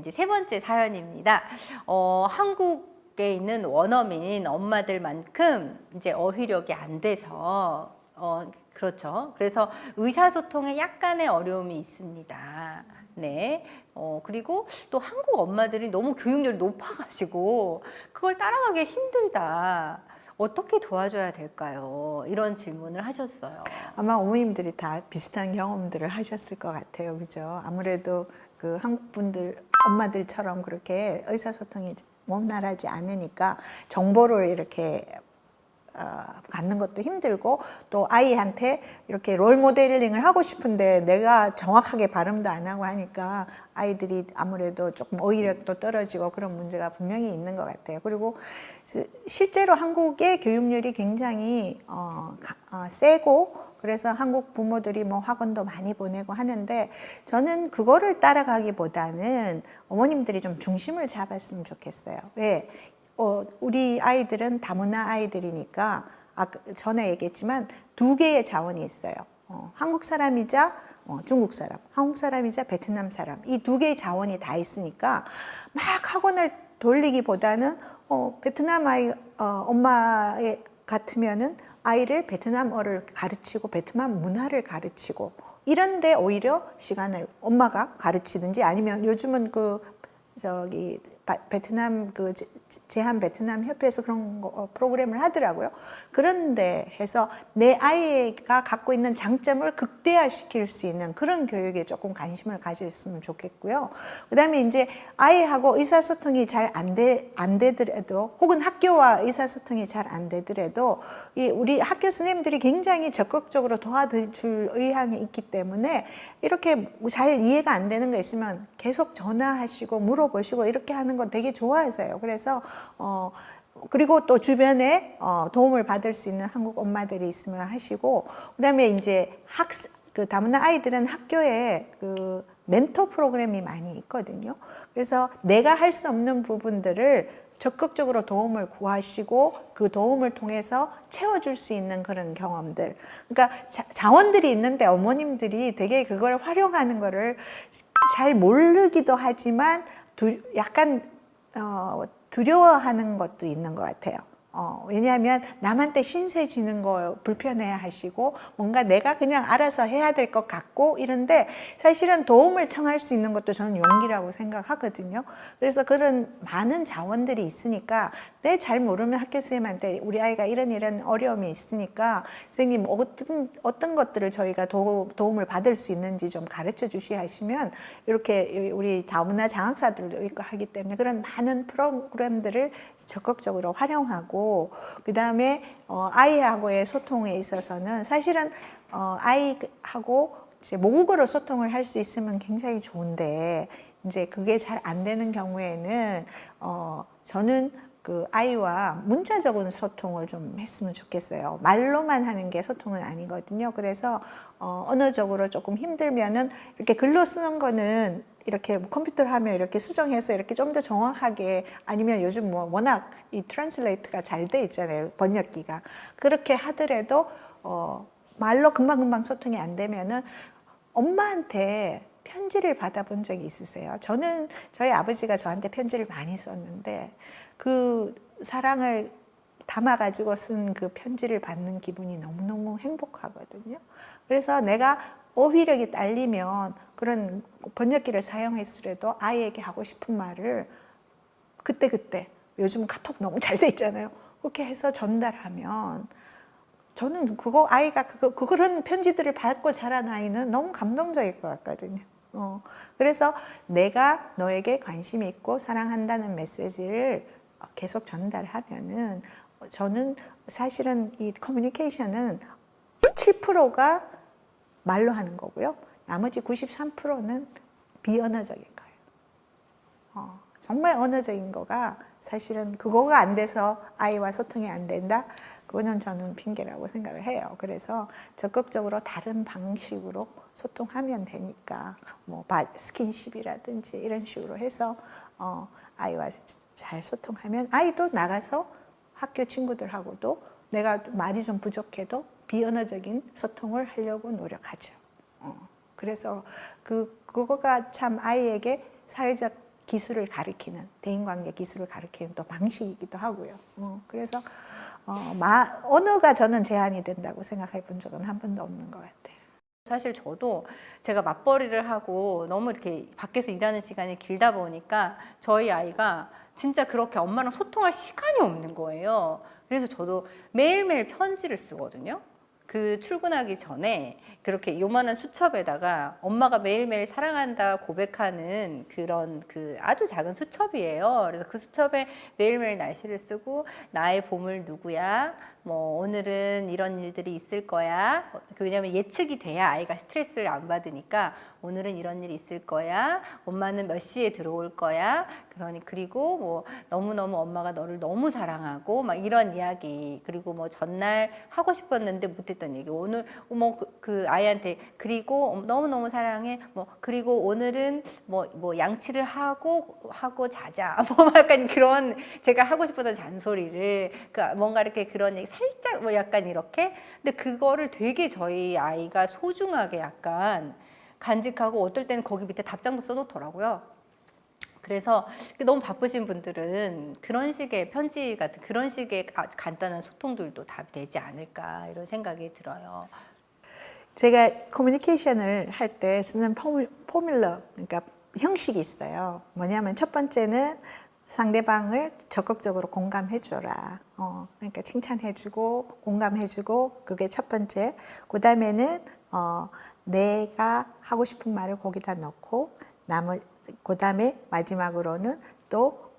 이제 세 번째 사연입니다. 한국에 있는 원어민 엄마들만큼 이제 어휘력이 안 돼서 그렇죠. 그래서 의사소통에 약간의 어려움이 있습니다. 네. 그리고 또 한국 엄마들이 너무 교육열이 높아가지고 그걸 따라가기 힘들다. 어떻게 도와줘야 될까요? 이런 질문을 하셨어요. 아마 어머님들이 다 비슷한 경험들을 하셨을 것 같아요. 그죠? 아무래도 그 한국 분들, 엄마들처럼 그렇게 의사소통이 원활하지 않으니까 정보를 이렇게 갖는 것도 힘들고, 또 아이한테 이렇게 롤 모델링을 하고 싶은데 내가 정확하게 발음도 안 하고 하니까 아이들이 아무래도 조금 어휘력도 떨어지고 그런 문제가 분명히 있는 것 같아요. 그리고 실제로 한국의 교육열이 굉장히 세고, 그래서 한국 부모들이 뭐 학원도 많이 보내고 하는데, 저는 그거를 따라가기보다는 어머님들이 좀 중심을 잡았으면 좋겠어요. 왜? 우리 아이들은 다문화 아이들이니까 전에 얘기했지만 두 개의 자원이 있어요. 한국 사람이자 중국 사람, 한국 사람이자 베트남 사람, 이 두 개의 자원이 다 있으니까 막 학원을 돌리기보다는 베트남 아이 엄마 같으면은 아이를 베트남어를 가르치고 베트남 문화를 가르치고 이런데 오히려 시간을 엄마가 가르치든지, 아니면 요즘은 베트남 제한 베트남 협회에서 그런 프로그램을 하더라고요. 그런데 해서 내 아이가 갖고 있는 장점을 극대화시킬 수 있는 그런 교육에 조금 관심을 가졌으면 좋겠고요. 그다음에 이제 아이하고 의사소통이 잘 안 되더라도, 혹은 학교와 의사소통이 잘 안 되더라도 우리 학교 선생님들이 굉장히 적극적으로 도와줄 의향이 있기 때문에 이렇게 잘 이해가 안 되는 거 있으면 계속 전화하시고 물어보시고 이렇게 하는 거 되게 좋아해서요. 그래서 그리고 또 주변에 도움을 받을 수 있는 한국 엄마들이 있으면 하시고, 그다음에 이제 그 다문화 아이들은 학교에 그 멘토 프로그램이 많이 있거든요. 그래서 내가 할 수 없는 부분들을 적극적으로 도움을 구하시고 그 도움을 통해서 채워줄 수 있는 그런 경험들. 그러니까 자원들이 있는데 어머님들이 되게 그걸 활용하는 거를 잘 모르기도 하지만 약간 두려워하는 것도 있는 것 같아요. 왜냐하면 남한테 신세 지는 거 불편해 하시고, 뭔가 내가 그냥 알아서 해야 될 것 같고 이런데, 사실은 도움을 청할 수 있는 것도 저는 용기라고 생각하거든요. 그래서 그런 많은 자원들이 있으니까 내 잘 모르면 학교 선생님한테 우리 아이가 이런 어려움이 있으니까 선생님 어떤 것들을 저희가 도움을 받을 수 있는지 좀 가르쳐 주시야 하시면, 이렇게 우리 다문화 장학사들도 있고 하기 때문에 그런 많은 프로그램들을 적극적으로 활용하고, 그 다음에 아이하고의 소통에 있어서는 사실은 아이하고 이제 모국어로 소통을 할 수 있으면 굉장히 좋은데, 이제 그게 잘 안 되는 경우에는 저는 그 아이와 문자적인 소통을 좀 했으면 좋겠어요. 말로만 하는 게 소통은 아니거든요. 그래서 언어적으로 조금 힘들면은 이렇게 글로 쓰는 거는 이렇게 컴퓨터로 하면 이렇게 수정해서 이렇게 좀 더 정확하게, 아니면 요즘 뭐 워낙 이 트랜슬레이트가 잘 돼 있잖아요, 번역기가. 그렇게 하더라도 말로 금방금방 소통이 안 되면은 엄마한테 편지를 받아본 적이 있으세요? 저는 저희 아버지가 저한테 편지를 많이 썼는데 그 사랑을 담아가지고 쓴 그 편지를 받는 기분이 너무너무 행복하거든요. 그래서 내가 어휘력이 딸리면 그런 번역기를 사용했으라도 아이에게 하고 싶은 말을 그때그때, 요즘 카톡 너무 잘 돼 있잖아요. 그렇게 해서 전달하면, 저는 아이가 그런 편지들을 받고 자란 아이는 너무 감동적일 것 같거든요. 그래서 내가 너에게 관심이 있고 사랑한다는 메시지를 계속 전달하면은, 저는 사실은 이 커뮤니케이션은 7%가 말로 하는 거고요. 나머지 93%는 비언어적인 거예요. 정말 언어적인 거가 사실은 그거가 안 돼서 아이와 소통이 안 된다? 그거는 저는 핑계라고 생각을 해요. 그래서 적극적으로 다른 방식으로 소통하면 되니까, 뭐 스킨십이라든지 이런 식으로 해서 아이와 잘 소통하면 아이도 나가서 학교 친구들하고도 내가 말이 좀 부족해도 비언어적인 소통을 하려고 노력하죠. 그래서 그거가 참 아이에게 사회적 기술을 가르치는, 대인관계 기술을 가르치는 또 방식이기도 하고요. 그래서 언어가 저는 제한이 된다고 생각해 본 적은 한 번도 없는 것 같아요. 사실 저도 제가 맞벌이를 하고 너무 이렇게 밖에서 일하는 시간이 길다 보니까 저희 아이가 진짜 그렇게 엄마랑 소통할 시간이 없는 거예요. 그래서 저도 매일매일 편지를 쓰거든요. 그 출근하기 전에 그렇게 요만한 수첩에다가 엄마가 매일매일 사랑한다 고백하는 그런 그 아주 작은 수첩이에요. 그래서 그 수첩에 매일매일 날씨를 쓰고 나의 보물 누구야? 뭐 오늘은 이런 일들이 있을 거야. 왜냐하면 예측이 돼야 아이가 스트레스를 안 받으니까 오늘은 이런 일이 있을 거야. 엄마는 몇 시에 들어올 거야. 그리고 뭐 너무너무 엄마가 너를 너무 사랑하고 막 이런 이야기. 그리고 뭐 전날 하고 싶었는데 못했던 얘기. 오늘 뭐 그 아이한테 그리고 너무너무 사랑해. 뭐 그리고 오늘은 뭐 양치를 하고 자자. 뭐 약간 그런 제가 하고 싶었던 잔소리를 뭔가 이렇게 그런 얘기 살짝 뭐 약간 이렇게. 근데 그거를 되게 저희 아이가 소중하게 약간 간직하고 어떨 때는 거기 밑에 답장도 써놓더라고요. 그래서 너무 바쁘신 분들은 그런 식의 편지 같은 그런 식의 간단한 소통들도 답이 되지 않을까 이런 생각이 들어요. 제가 커뮤니케이션을 할 때 쓰는 포뮬러, 그러니까 형식이 있어요. 뭐냐면 첫 번째는 상대방을 적극적으로 공감해줘라. 그러니까 칭찬해주고 공감해주고 그게 첫 번째. 그 다음에는 내가 하고 싶은 말을 거기다 넣고 그 다음에 마지막으로는 또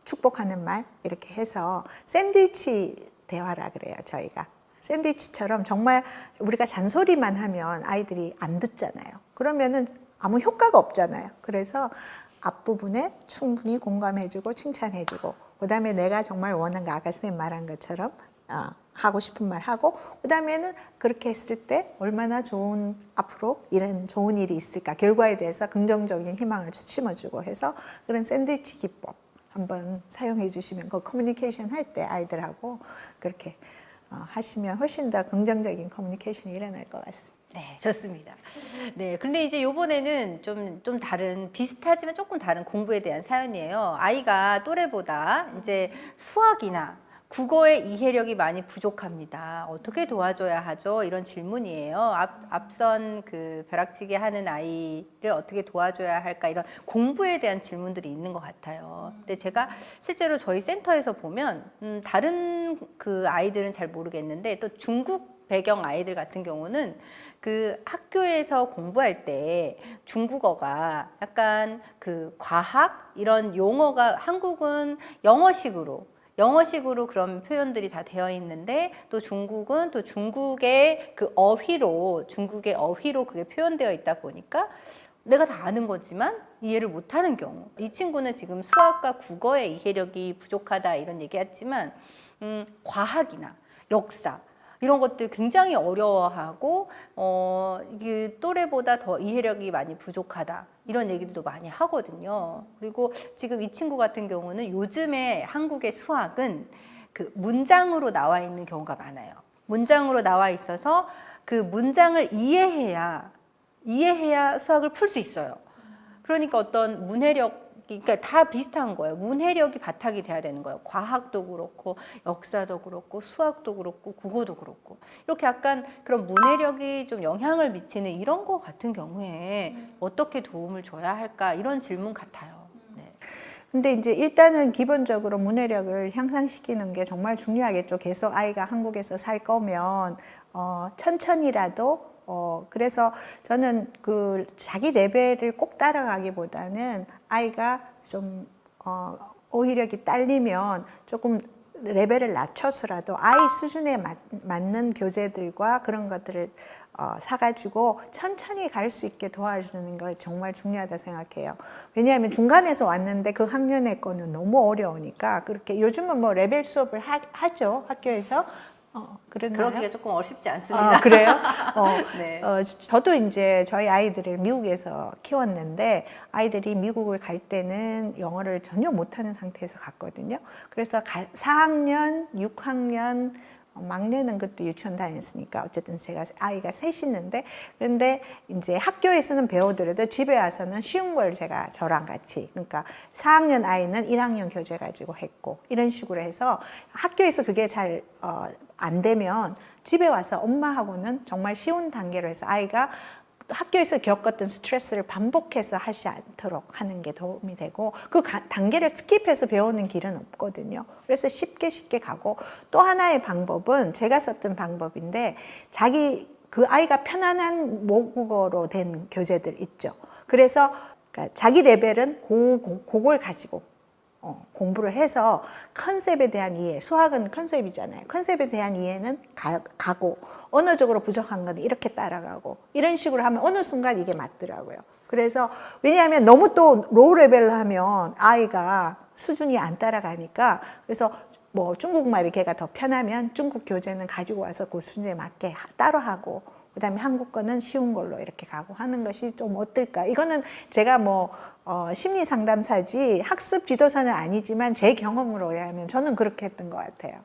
축복하는 말 이렇게 해서 샌드위치 대화라 그래요, 저희가. 샌드위치처럼 정말 우리가 잔소리만 하면 아이들이 안 듣잖아요. 그러면은 아무 효과가 없잖아요. 그래서 앞부분에 충분히 공감해주고 칭찬해주고 그 다음에 내가 정말 원하는 거 아까 선생님 말한 것처럼 하고 싶은 말 하고 그 다음에는 그렇게 했을 때 얼마나 좋은 앞으로 이런 좋은 일이 있을까 결과에 대해서 긍정적인 희망을 심어주고 해서 그런 샌드위치 기법 한번 사용해 주시면 그 커뮤니케이션 할 때 아이들하고 그렇게 하시면 훨씬 더 긍정적인 커뮤니케이션이 일어날 것 같습니다. 네, 좋습니다. 네, 근데 이제 요번에는 좀 다른, 비슷하지만 조금 다른 공부에 대한 사연이에요. 아이가 또래보다 이제 수학이나 국어의 이해력이 많이 부족합니다. 어떻게 도와줘야 하죠? 이런 질문이에요. 앞선 그 벼락치기 하는 아이를 어떻게 도와줘야 할까? 이런 공부에 대한 질문들이 있는 것 같아요. 근데 제가 실제로 저희 센터에서 보면 다른 그 아이들은 잘 모르겠는데 또 중국 배경 아이들 같은 경우는 그 학교에서 공부할 때 중국어가 약간 그 과학 이런 용어가 한국은 영어식으로 그런 표현들이 다 되어 있는데 또 중국은 또 중국의 어휘로 그게 표현되어 있다 보니까 내가 다 아는 거지만 이해를 못하는 경우. 이 친구는 지금 수학과 국어의 이해력이 부족하다 이런 얘기했지만 과학이나 역사 이런 것들 굉장히 어려워하고 이게 또래보다 더 이해력이 많이 부족하다 이런 얘기도 많이 하거든요. 그리고 지금 이 친구 같은 경우는 요즘에 한국의 수학은 그 문장으로 나와 있는 경우가 많아요. 문장으로 나와 있어서 그 문장을 이해해야 수학을 풀 수 있어요. 그러니까 어떤 문해력 그러니까 다 비슷한 거예요. 문해력이 바탕이 돼야 되는 거예요. 과학도 그렇고 역사도 그렇고 수학도 그렇고 국어도 그렇고 이렇게 약간 그런 문해력이 좀 영향을 미치는 이런 거 같은 경우에 어떻게 도움을 줘야 할까 이런 질문 같아요. 네. 근데 이제 일단은 기본적으로 문해력을 향상시키는 게 정말 중요하겠죠. 계속 아이가 한국에서 살 거면 천천히라도 그래서 저는 그 자기 레벨을 꼭 따라가기보다는 아이가 좀 어휘력이 딸리면 조금 레벨을 낮춰서라도 아이 수준에 맞는 교재들과 그런 것들을 사가지고 천천히 갈 수 있게 도와주는 거 정말 중요하다 생각해요. 왜냐하면 중간에서 왔는데 그 학년의 거는 너무 어려우니까 그렇게 요즘은 뭐 레벨 수업을 하죠 학교에서. 그러기가 조금 어렵지 않습니다. 그래요? 네. 저도 이제 저희 아이들을 미국에서 키웠는데 아이들이 미국을 갈 때는 영어를 전혀 못하는 상태에서 갔거든요. 그래서 4학년, 6학년 막내는 그때 유치원 다녔으니까 어쨌든 제가 아이가 셋이 있는데, 그런데 이제 학교에서는 배우더라도 집에 와서는 쉬운 걸 제가 저랑 같이, 그러니까 4학년 아이는 1학년 교재 가지고 했고 이런 식으로 해서 학교에서 그게 잘 안 되면 집에 와서 엄마하고는 정말 쉬운 단계로 해서 아이가 학교에서 겪었던 스트레스를 반복해서 하지 않도록 하는 게 도움이 되고, 그 단계를 스킵해서 배우는 길은 없거든요. 그래서 쉽게 가고, 또 하나의 방법은 제가 썼던 방법인데, 그 아이가 편안한 모국어로 된 교재들 있죠. 그래서 그러니까 자기 레벨은 그걸 가지고 공부를 해서 컨셉에 대한 이해, 수학은 컨셉이잖아요. 컨셉에 대한 이해는 가고, 언어적으로 부족한 건 이렇게 따라가고, 이런 식으로 하면 어느 순간 이게 맞더라고요. 그래서 왜냐하면 너무 또 로우 레벨로 하면 아이가 수준이 안 따라가니까, 그래서 뭐 중국말이 걔가 더 편하면 중국 교재는 가지고 와서 그 수준에 맞게 따로 하고, 그다음에 한국 거는 쉬운 걸로 이렇게 가고 하는 것이 좀 어떨까? 이거는 제가 뭐 심리 상담사지 학습 지도사는 아니지만 제 경험으로 하면 저는 그렇게 했던 것 같아요.